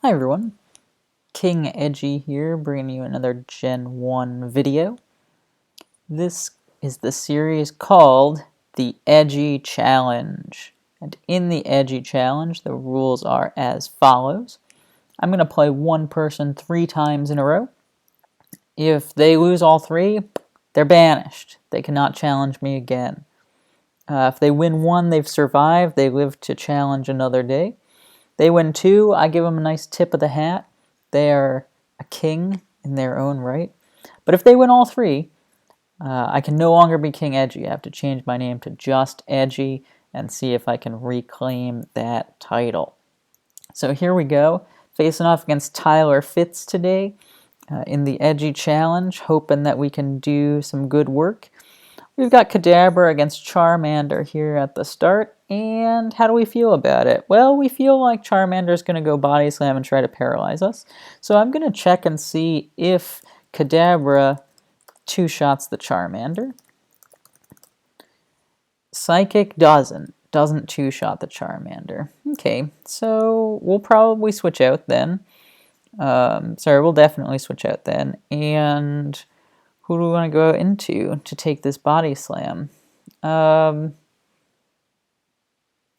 Hi everyone, King Edgy here, bringing you another Gen 1 video. This is the series called the Edgy Challenge. And in the Edgy Challenge, the rules are as follows. I'm going to play one person 3 times in a row. If they lose all 3, they're banished. They cannot challenge me again. If they win 1, they've survived. They live to challenge another day. They win 2, I give them a nice tip of the hat. They are a king in their own right. But if they win all 3, I can no longer be King Edgy. I have to change my name to just Edgy and see if I can reclaim that title. So here we go, facing off against Tylerfitz8 today in the Edgy Challenge, hoping that we can do some good work. We've got Kadabra against Charmander here at the start, and how do we feel about it? Well, we feel like Charmander's going to go Body Slam and try to paralyze us, so I'm going to check and see if Kadabra two-shots the Charmander. Psychic doesn't two-shot the Charmander. Okay, so we'll probably switch out then. We'll definitely switch out then, and who do we want to go into to take this Body Slam?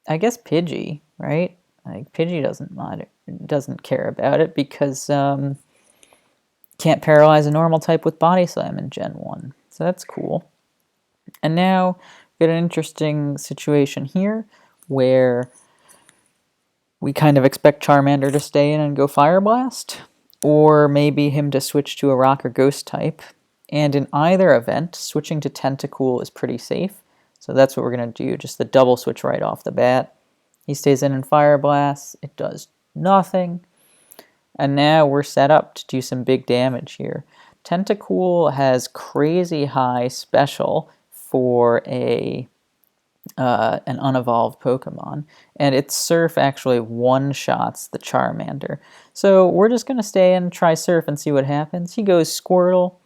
I guess Pidgey, right? Like Pidgey doesn't care about it because can't paralyze a normal type with Body Slam in Gen 1. So that's cool. And now we get an interesting situation here where we kind of expect Charmander to stay in and go Fire Blast, or maybe him to switch to a Rock or Ghost type. And in either event, switching to Tentacool is pretty safe. So that's what we're going to do, just the double switch right off the bat. He stays in Fire Blast. It does nothing. And now we're set up to do some big damage here. Tentacool has crazy high special for an unevolved Pokemon. And its Surf actually one-shots the Charmander. So we're just going to stay in, try Surf, and see what happens. He goes Squirtle.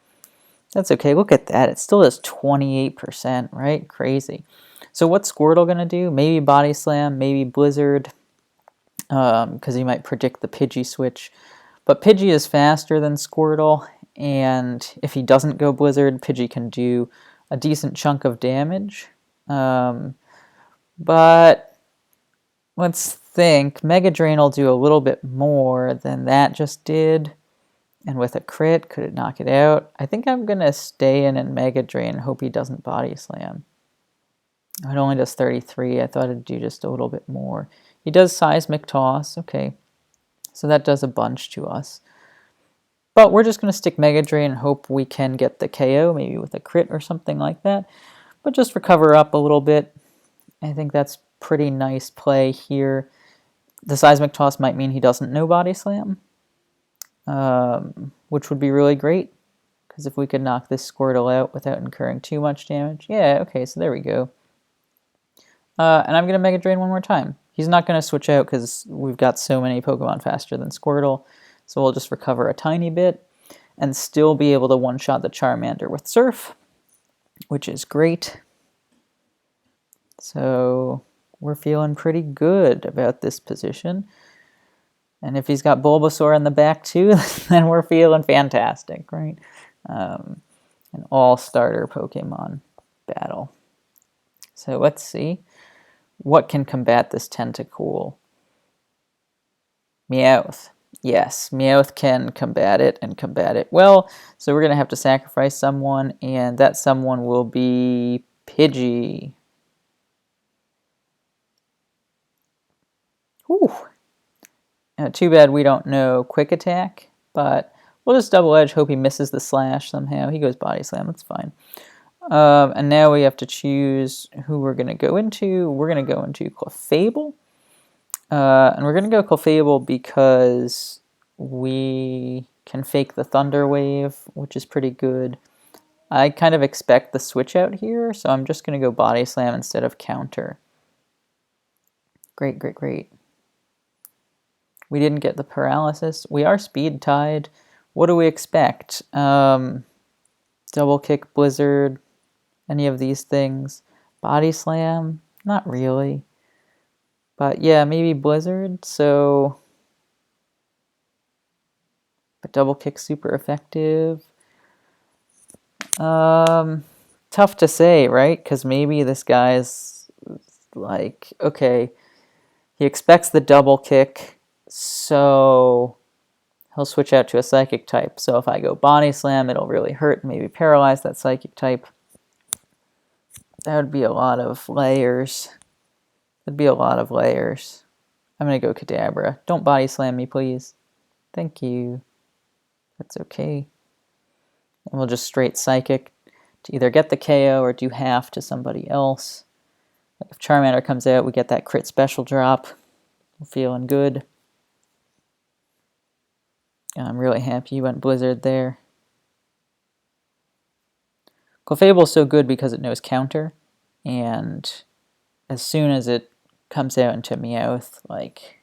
That's okay, look at that. It still does 28%, right? Crazy. So what's Squirtle going to do? Maybe Body Slam, maybe Blizzard, because he might predict the Pidgey switch. But Pidgey is faster than Squirtle, and if he doesn't go Blizzard, Pidgey can do a decent chunk of damage. But let's think. Mega Drain will do a little bit more than that just did. And with a crit, could it knock it out? I think I'm going to stay in and Mega Drain and hope he doesn't Body Slam. It only does 33. I thought it'd do just a little bit more. He does Seismic Toss. Okay. So that does a bunch to us. But we're just going to stick Mega Drain and hope we can get the KO, maybe with a crit or something like that. But just recover up a little bit. I think that's pretty nice play here. The Seismic Toss might mean he doesn't know Body Slam. Which would be really great, because if we could knock this Squirtle out without incurring too much damage. Yeah, okay, so there we go. And I'm going to Mega Drain one more time. He's not going to switch out because we've got so many Pokemon faster than Squirtle, so we'll just recover a tiny bit and still be able to one-shot the Charmander with Surf, which is great. So we're feeling pretty good about this position. And if he's got Bulbasaur in the back too, then we're feeling fantastic, right? An all-starter Pokemon battle. So let's see. What can combat this Tentacool? Meowth. Yes, Meowth can combat it and combat it well. So we're going to have to sacrifice someone, and that someone will be Pidgey. Whew. Too bad we don't know Quick Attack, but we'll just Double Edge, hope he misses the Slash somehow. He goes Body Slam, that's fine. And now we have to choose who we're going to go into. We're going to go into Clefable. And we're going to go Clefable because we can fake the Thunder Wave, which is pretty good. I kind of expect the switch out here, so I'm just going to go Body Slam instead of Counter. Great, great, great. We didn't get the paralysis. We are speed tied. What do we expect? Double kick, Blizzard, any of these things. Body Slam? Not really. But yeah, maybe Blizzard. So double kick super effective? Tough to say, right? Because maybe this guy's like, okay, he expects the double kick, so he'll switch out to a psychic type. So if I go body slam, it'll really hurt and maybe paralyze that psychic type. That would be a lot of layers. That'd be a lot of layers. I'm going to go Kadabra. Don't body slam me, please. Thank you. That's okay. And we'll just straight psychic to either get the KO or do half to somebody else. Like if Charmander comes out, we get that crit special drop. We're feeling good. I'm really happy you went Blizzard there. Clefable's so good because it knows counter, and as soon as it comes out into Meowth, like,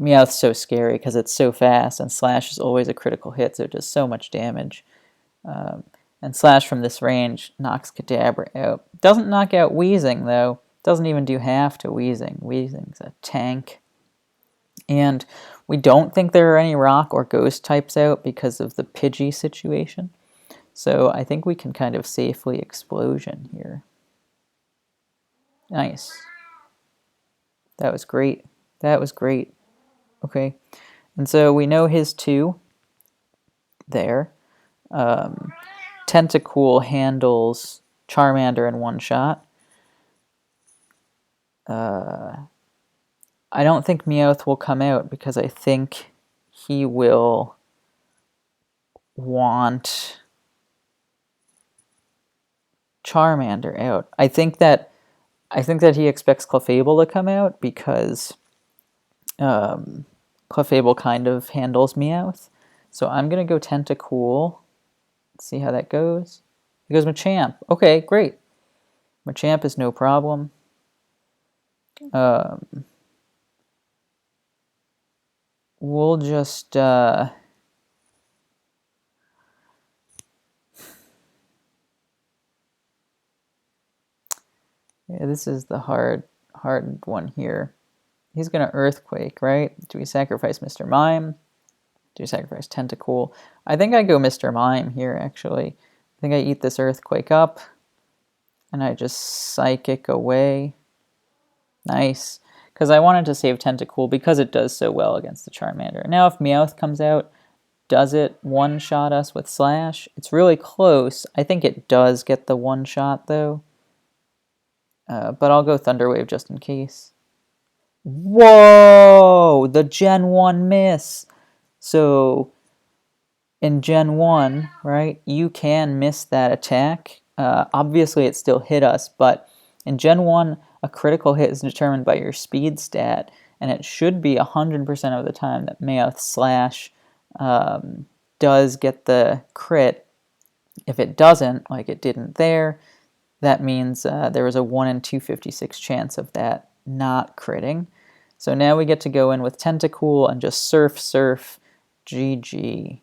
Meowth's so scary because it's so fast, and Slash is always a critical hit, so it does so much damage. And Slash from this range knocks Kadabra out. Doesn't knock out Weezing, though. Doesn't even do half to Weezing. Weezing's a tank. And we don't think there are any rock or ghost types out because of the Pidgey situation. So I think we can kind of safely Explosion here. Nice. That was great. That was great. Okay. And so we know his 2 there. Tentacool handles Charmander in one shot. I don't think Meowth will come out because I think he will want Charmander out. I think that he expects Clefable to come out because Clefable kind of handles Meowth. So I'm going to go Tentacool. Let's see how that goes. He goes Machamp. Okay, great. Machamp is no problem. We'll just... yeah, this is the hard one here. He's going to Earthquake, right? Do we sacrifice Mr. Mime? Do we sacrifice Tentacool? I think I go Mr. Mime here, actually. I think I eat this Earthquake up, and I just Psychic away. Nice. Because I wanted to save Tentacool because it does so well against the Charmander. Now if Meowth comes out, does it one-shot us with Slash? It's really close. I think it does get the one-shot, though. But I'll go Thunder Wave just in case. Whoa! The Gen 1 miss! So, in Gen 1, right, you can miss that attack. Obviously, it still hit us, but in Gen 1, a critical hit is determined by your speed stat, and it should be 100% of the time that Meowth Slash does get the crit. If it doesn't, like it didn't there, that means there was a 1 in 256 chance of that not critting. So now we get to go in with Tentacool and just surf, GG.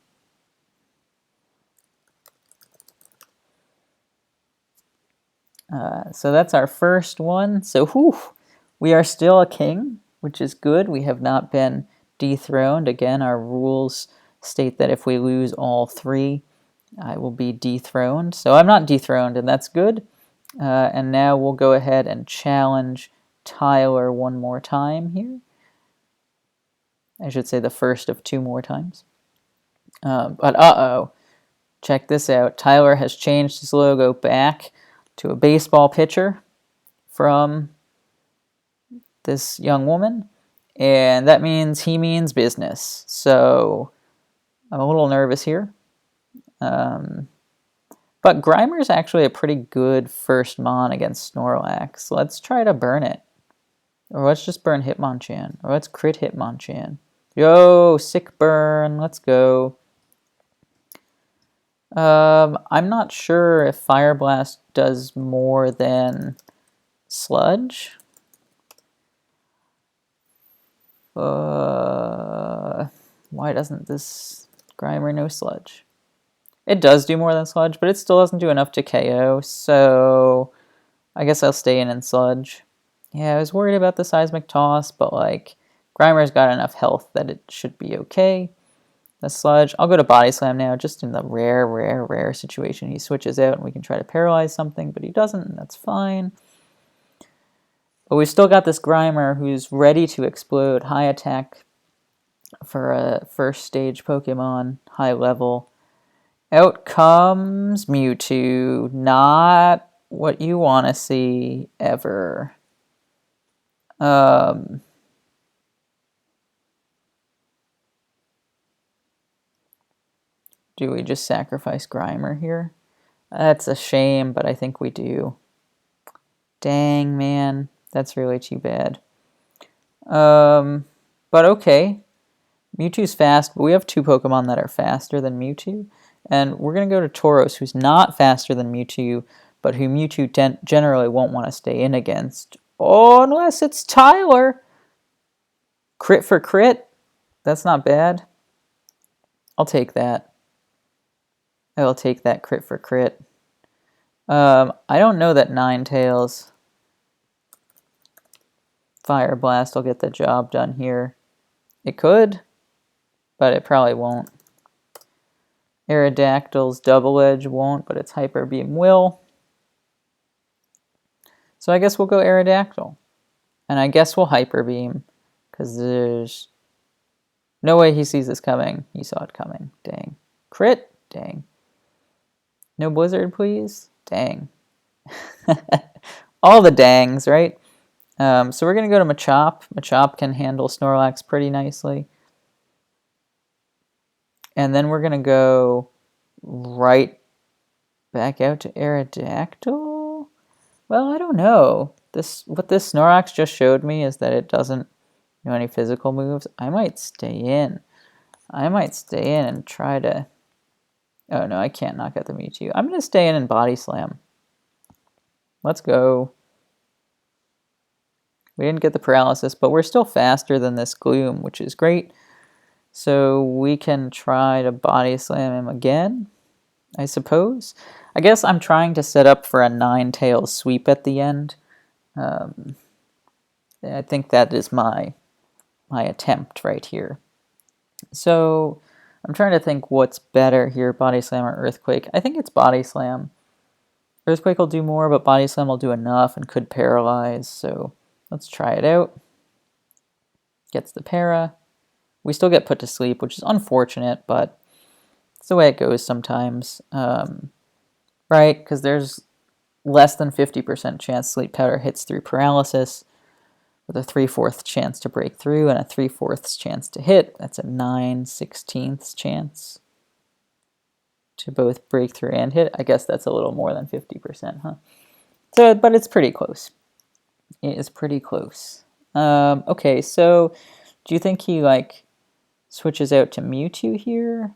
So that's our first one. So whew, we are still a king, which is good. We have not been dethroned. Again, our rules state that if we lose all 3, I will be dethroned. So I'm not dethroned, and that's good. And now we'll go ahead and challenge Tyler one more time here. I should say the first of 2 more times. But uh-oh. Check this out. Tyler has changed his logo back to a baseball pitcher from this young woman. And that means he means business. So I'm a little nervous here. But Grimer's actually a pretty good first mon against Snorlax. Let's try to burn it. Or let's just burn Hitmonchan. Or let's crit Hitmonchan. Yo, sick burn. Let's go. I'm not sure if Fire Blast does more than Sludge. Why doesn't this Grimer know Sludge? It does do more than Sludge, but it still doesn't do enough to KO, so I guess I'll stay in Sludge. Yeah, I was worried about the Seismic Toss, but like, Grimer's got enough health that it should be okay. The Sludge. I'll go to Body Slam now, just in the rare situation he switches out and we can try to paralyze something, but he doesn't, and that's fine. But we've still got this Grimer who's ready to explode. High attack for a first stage Pokemon, high level. Out comes Mewtwo. Not what you want to see ever. Do we just sacrifice Grimer here? That's a shame, but I think we do. Dang, man. That's really too bad. But okay. Mewtwo's fast, but we have two Pokemon that are faster than Mewtwo. And we're going to go to Tauros, who's not faster than Mewtwo, but who Mewtwo generally won't want to stay in against. Oh, unless it's Tyler. Crit for crit? That's not bad. I'll take that. I will take that crit for crit. I don't know that Ninetales Fire Blast will get the job done here. It could, but it probably won't. Aerodactyl's Double Edge won't, but its Hyper Beam will. So I guess we'll go Aerodactyl. And I guess we'll Hyper Beam, because there's no way he sees this coming. He saw it coming. Dang. Crit? Dang. No Blizzard, please? Dang. All the dangs, right? So we're going to go to Machop. Machop can handle Snorlax pretty nicely. And then we're going to go right back out to Aerodactyl? Well, I don't know. What this Snorlax just showed me is that it doesn't know any physical moves. I might stay in. I might stay in and try to... Oh, no, I can't knock out the Mewtwo. I'm going to stay in and Body Slam. Let's go. We didn't get the paralysis, but we're still faster than this Gloom, which is great. So we can try to Body Slam him again, I suppose. I guess I'm trying to set up for a Ninetales sweep at the end. I think that is my attempt right here. So I'm trying to think what's better here, Body Slam or Earthquake. I think it's Body Slam. Earthquake will do more, but Body Slam will do enough and could paralyze, so let's try it out. Gets the para. We still get put to sleep, which is unfortunate, but it's the way it goes sometimes. Right, because there's less than 50% chance Sleep Powder hits through paralysis, with a 3/4 chance to break through and a 3/4 chance to hit. That's a 9/16 chance to both break through and hit. I guess that's a little more than 50%, huh? So, but it's pretty close. It is pretty close. Okay, so do you think he switches out to Mewtwo here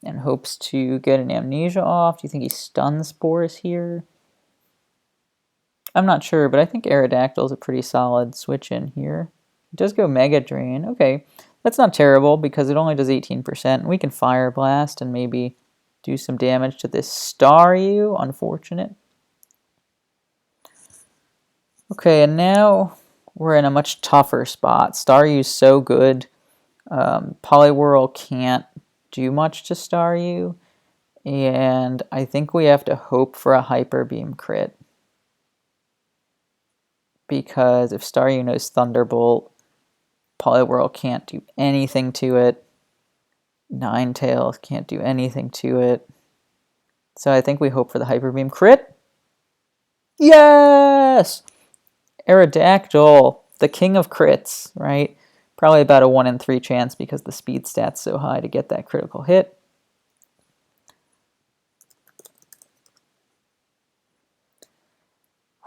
and hopes to get an Amnesia off? Do you think he Stun Spores here? I'm not sure, but I think Aerodactyl is a pretty solid switch in here. It does go Mega Drain. Okay, that's not terrible because it only does 18%. We can Fire Blast and maybe do some damage to this Staryu. Unfortunate. Okay, and now we're in a much tougher spot. Staryu's so good. Poliwhirl can't do much to Staryu. And I think we have to hope for a Hyper Beam crit. Because if Staryu knows Thunderbolt, Poliwhirl can't do anything to it. Ninetales can't do anything to it. So I think we hope for the Hyper Beam crit. Yes! Aerodactyl, the king of crits, right? Probably about a 1 in 3 chance because the speed stat's so high to get that critical hit.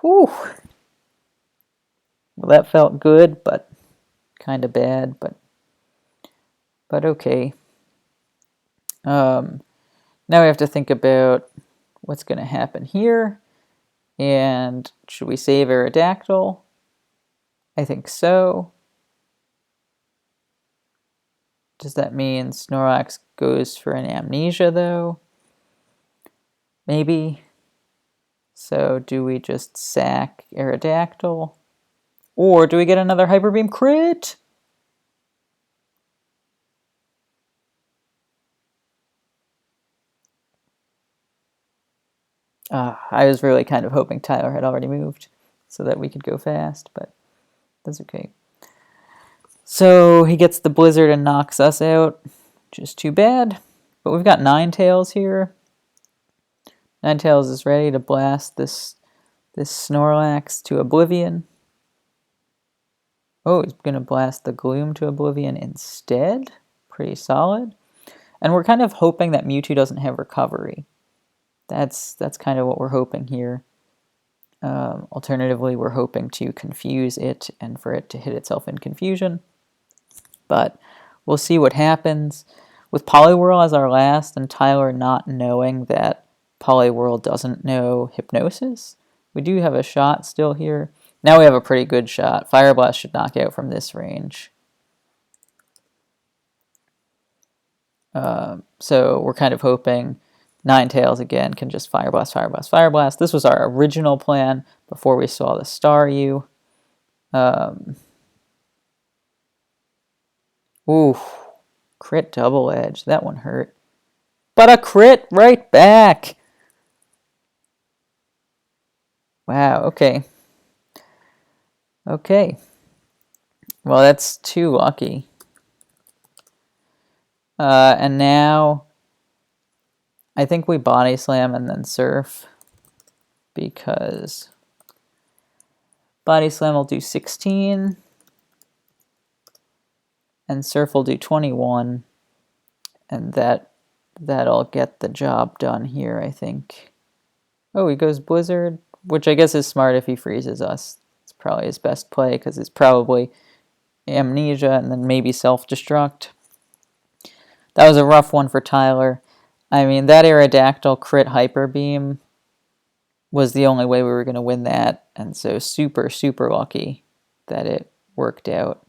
Whew. Well, that felt good, but kind of bad, but okay. Now we have to think about what's going to happen here. And should we save Aerodactyl? I think so. Does that mean Snorlax goes for an Amnesia, though? Maybe. So do we just sack Aerodactyl? Or do we get another Hyper Beam crit? I was really kind of hoping Tyler had already moved so that we could go fast, but that's okay. So he gets the blizzard and knocks us out, which is too bad. But we've got Ninetales here. Ninetales is ready to blast this Snorlax to oblivion. Oh, he's going to blast the Gloom to oblivion instead. Pretty solid. And we're kind of hoping that Mewtwo doesn't have recovery. That's kind of what we're hoping here. Alternatively, we're hoping to confuse it and for it to hit itself in confusion. But we'll see what happens. With Poliwhirl as our last and Tyler not knowing that Poliwhirl doesn't know Hypnosis, we do have a shot still here. Now we have a pretty good shot. Fire Blast should knock out from this range. So we're kind of hoping Ninetales again can just Fire Blast, Fire Blast, Fire Blast. This was our original plan before we saw the Staryu. Ooh, crit double edge. That one hurt. But a crit right back. Wow, okay. Okay. Well, that's too lucky. And now I think we Body Slam and then Surf, because Body Slam will do 16 and Surf will do 21, and that'll get the job done here, I think. Oh, he goes Blizzard, which I guess is smart if he freezes us. It's probably his best play because it's probably Amnesia and then maybe Self-Destruct. That was a rough one for Tyler. I mean, that Aerodactyl crit Hyper Beam was the only way we were going to win that, and so super, super lucky that it worked out.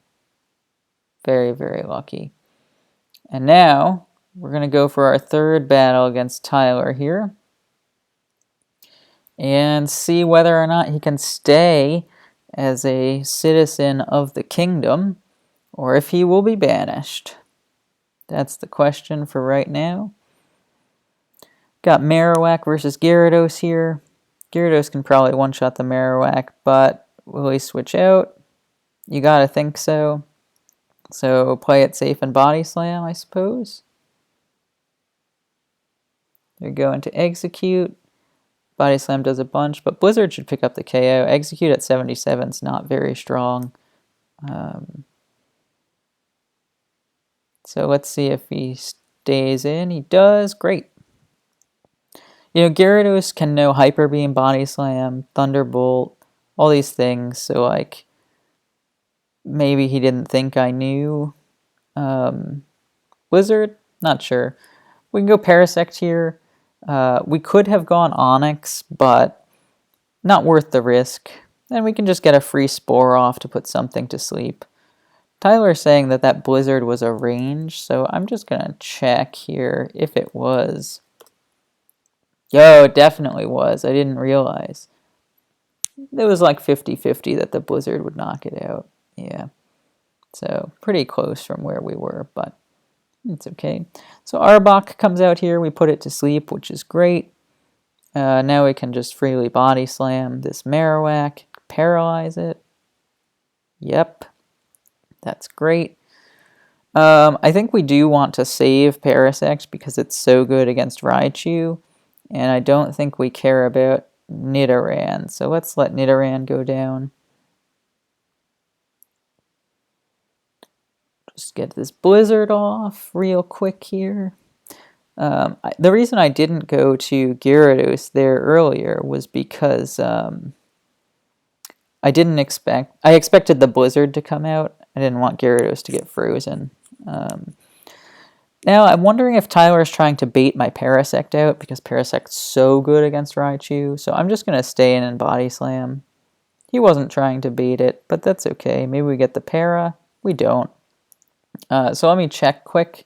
Very, very lucky. And now we're going to go for our third battle against Tyler here and see whether or not he can stay as a citizen of the kingdom or if he will be banished. That's the question for right now. Got Marowak versus Gyarados here. Gyarados can probably one-shot the Marowak, but will he switch out? You gotta think so. So play it safe and Body Slam, I suppose. They're going to Execute. Body Slam does a bunch, but Blizzard should pick up the KO. Execute at 77 is not very strong. So let's see if he stays in. He does. Great. You know, Gyarados can know Hyper Beam, Body Slam, Thunderbolt, all these things. So, like, maybe he didn't think I knew. Blizzard? Not sure. We can go Parasect here. We could have gone Onyx, but not worth the risk. And we can just get a free Spore off to put something to sleep. Tyler's saying that that Blizzard was a range, so I'm just going to check here if it was. Yo, it definitely was. I didn't realize. It was like 50-50 that the Blizzard would knock it out. Yeah. So pretty close from where we were, but it's okay. So Arbok comes out here. We put it to sleep, which is great. Now we can just freely Body Slam this Marowak, paralyze it. Yep. That's great. I think we do want to save Parasect because it's so good against Raichu. And I don't think we care about Nidoran. So let's let Nidoran go down. Just get this Blizzard off real quick here. The reason I didn't go to Gyarados there earlier was because I expected the Blizzard to come out. I didn't want Gyarados to get frozen. Now, I'm wondering if Tyler's trying to bait my Parasect out because Parasect's so good against Raichu. So I'm just going to stay in and Body Slam. He wasn't trying to bait it, but that's okay. Maybe we get the Para. We don't. So let me check quick.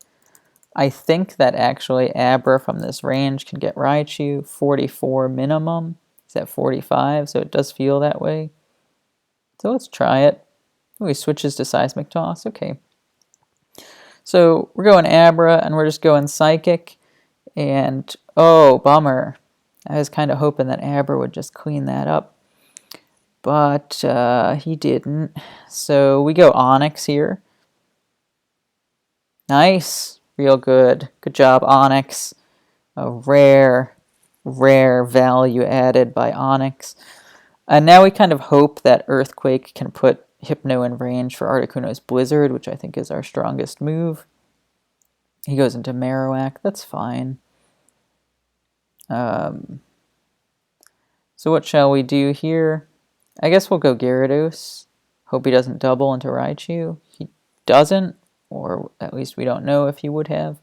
I think that actually Abra from this range can get Raichu. 44 minimum. He's at 45, so it does feel that way. So let's try it. Oh, he switches to Seismic Toss. Okay. So we're going Abra, and we're just going Psychic. And, oh, bummer. I was kind of hoping that Abra would just clean that up, but he didn't. So we go Onyx here. Nice. Real good. Good job, Onyx. A rare value added by Onyx. And now we kind of hope that Earthquake can put Hypno in range for Articuno's Blizzard, which I think is our strongest move. He goes into Marowak. That's fine. So what shall we do here? I guess we'll go Gyarados. Hope he doesn't double into Raichu. He doesn't, or at least we don't know if he would have.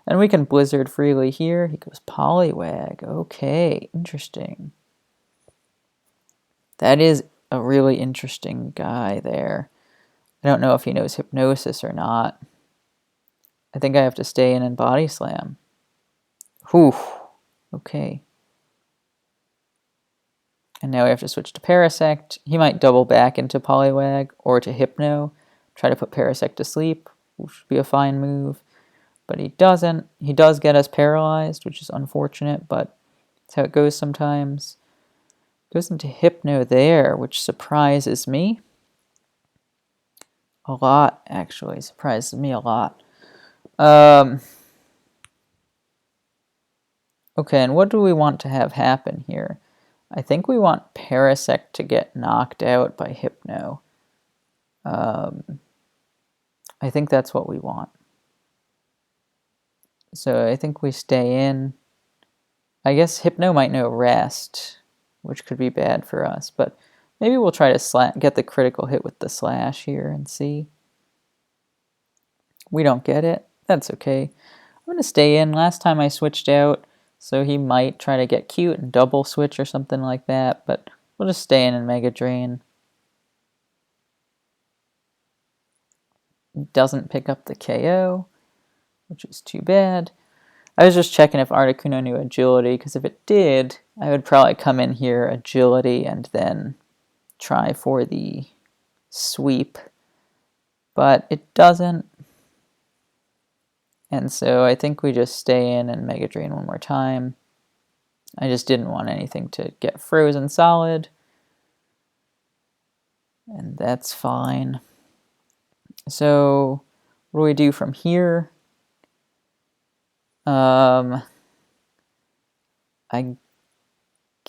And we can Blizzard freely here. He goes Poliwag. Okay, interesting. That is a really interesting guy there. I don't know if he knows Hypnosis or not. I think I have to stay in and Body Slam. Whew. Okay. And now we have to switch to Parasect. He might double back into Poliwag or to Hypno. Try to put Parasect to sleep, which would be a fine move. But he doesn't. He does get us paralyzed, which is unfortunate, but that's how it goes sometimes. Goes into Hypno there, which surprises me. A lot, actually. Surprises me a lot. Okay, and what do we want to have happen here? I think we want Parasect to get knocked out by Hypno. I think that's what we want. So I think we stay in. I guess Hypno might know Rest, which could be bad for us, but maybe we'll try to get the critical hit with the Slash here and see. We don't get it. That's okay. I'm going to stay in. Last time I switched out, so he might try to get cute and double switch or something like that, but we'll just stay in and Mega Drain. Doesn't pick up the KO, which is too bad. I was just checking if Articuno knew Agility, because if it did, I would probably come in here Agility and then try for the sweep. But it doesn't. And so I think we just stay in and Mega Drain one more time. I just didn't want anything to get frozen solid. And that's fine. So what do we do from here? I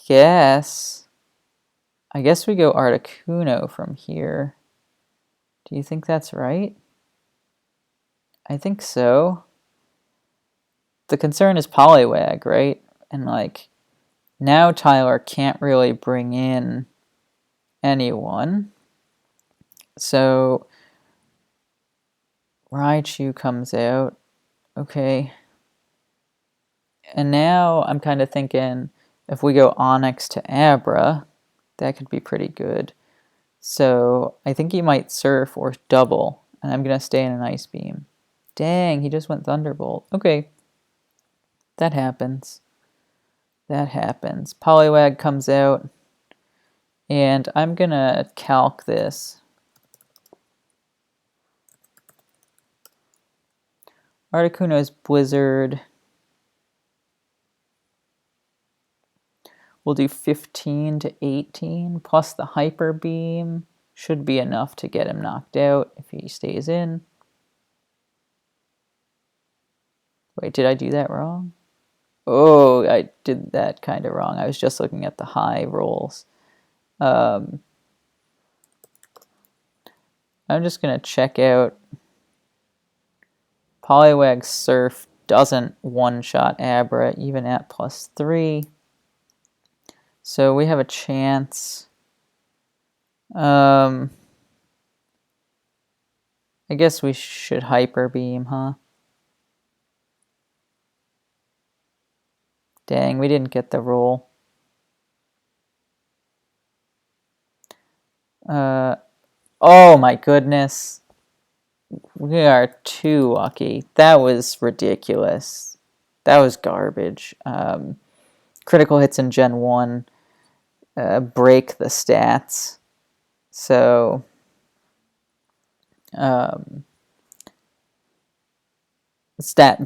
guess we go Articuno from here. Do you think that's right? I think so. The concern is Poliwag, right? And like, now Tyler can't really bring in anyone. So Raichu comes out. Okay. And now I'm kind of thinking if we go Onyx to Abra, that could be pretty good. So I think he might Surf or double, and I'm going to stay in an Ice Beam. Dang, he just went Thunderbolt. Okay. That happens. That happens. Poliwag comes out, and I'm going to calc this. Articuno's Blizzard. We'll do 15 to 18, plus the Hyper Beam. Should be enough to get him knocked out if he stays in. Wait, did I do that wrong? Oh, I did that kind of wrong. I was just looking at the high rolls. I'm just going to check out. Poliwag Surf doesn't one-shot Abra, even at +3. So we have a chance. I guess we should Hyper Beam, huh? Dang, we didn't get the roll. Oh my goodness. We are too lucky. That was ridiculous. That was garbage. Critical hits in Gen 1 break the stats. So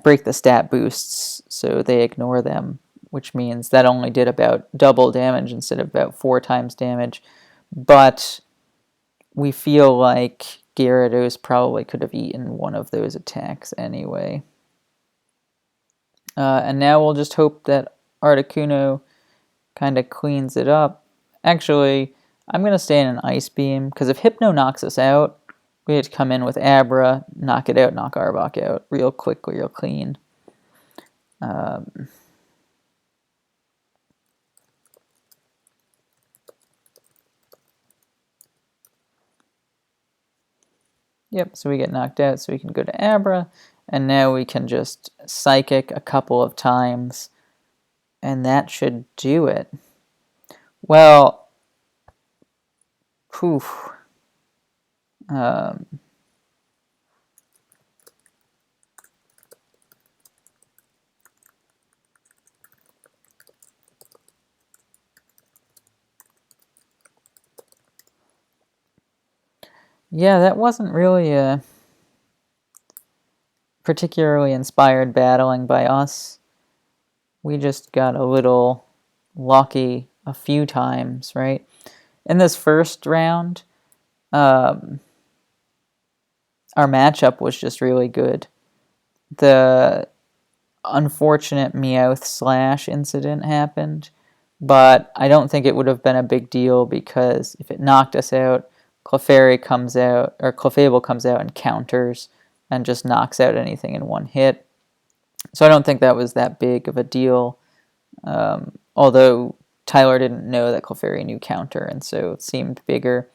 break the stat boosts, so they ignore them. which means that only did about double damage instead of about 4 times damage. But we feel like Gyarados probably could have eaten one of those attacks anyway. And now we'll just hope that Articuno kind of cleans it up. Actually, I'm going to stay in an Ice Beam, because if Hypno knocks us out, we have to come in with Abra, knock it out, knock Arbok out real quick, real clean. Yep, so we get knocked out, so we can go to Abra, and now we can just Psychic a couple of times, and that should do it. Well, poof. Yeah, that wasn't really a particularly inspired battling by us. We just got a little lucky a few times, right? In this first round, our matchup was just really good. The unfortunate Meowth Slash incident happened, but I don't think it would have been a big deal, because if it knocked us out, Clefairy comes out, or Clefable comes out and counters and just knocks out anything in one hit. So I don't think that was that big of a deal, although Tyler didn't know that Clefairy knew counter, and so it seemed bigger.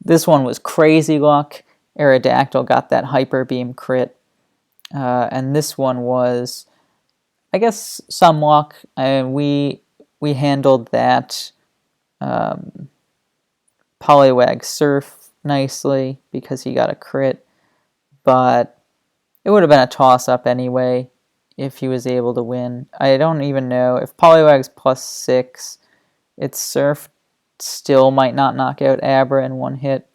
This one was crazy luck. Aerodactyl got that Hyper Beam crit, and this one was, I guess, some luck. And we handled that Poliwag Surf nicely because he got a crit, but it would have been a toss-up anyway if he was able to win. I don't even know. If Poliwag's +6, its Surf still might not knock out Abra in one hit.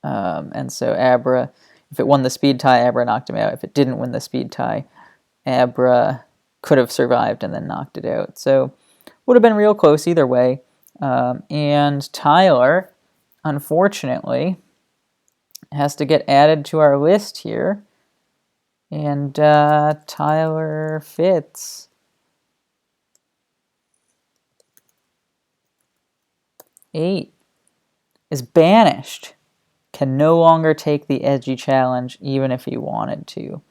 And so Abra, if it won the speed tie, Abra knocked him out. If it didn't win the speed tie, Abra could have survived and then knocked it out. So would have been real close either way. And Tyler, unfortunately, has to get added to our list here. And Tylerfitz8 is banished. Can no longer take the Edgy challenge even if he wanted to.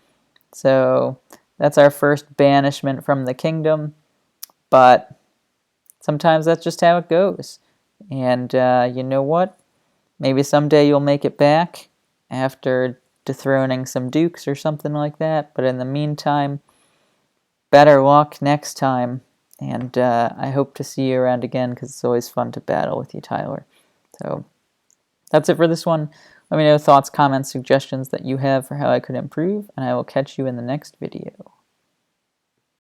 So that's our first banishment from the kingdom. But sometimes that's just how it goes. And you know what? Maybe someday you'll make it back after dethroning some dukes or something like that. But in the meantime, better luck next time. And I hope to see you around again, because it's always fun to battle with you, Tyler. So that's it for this one. Let me know thoughts, comments, suggestions that you have for how I could improve, and I will catch you in the next video.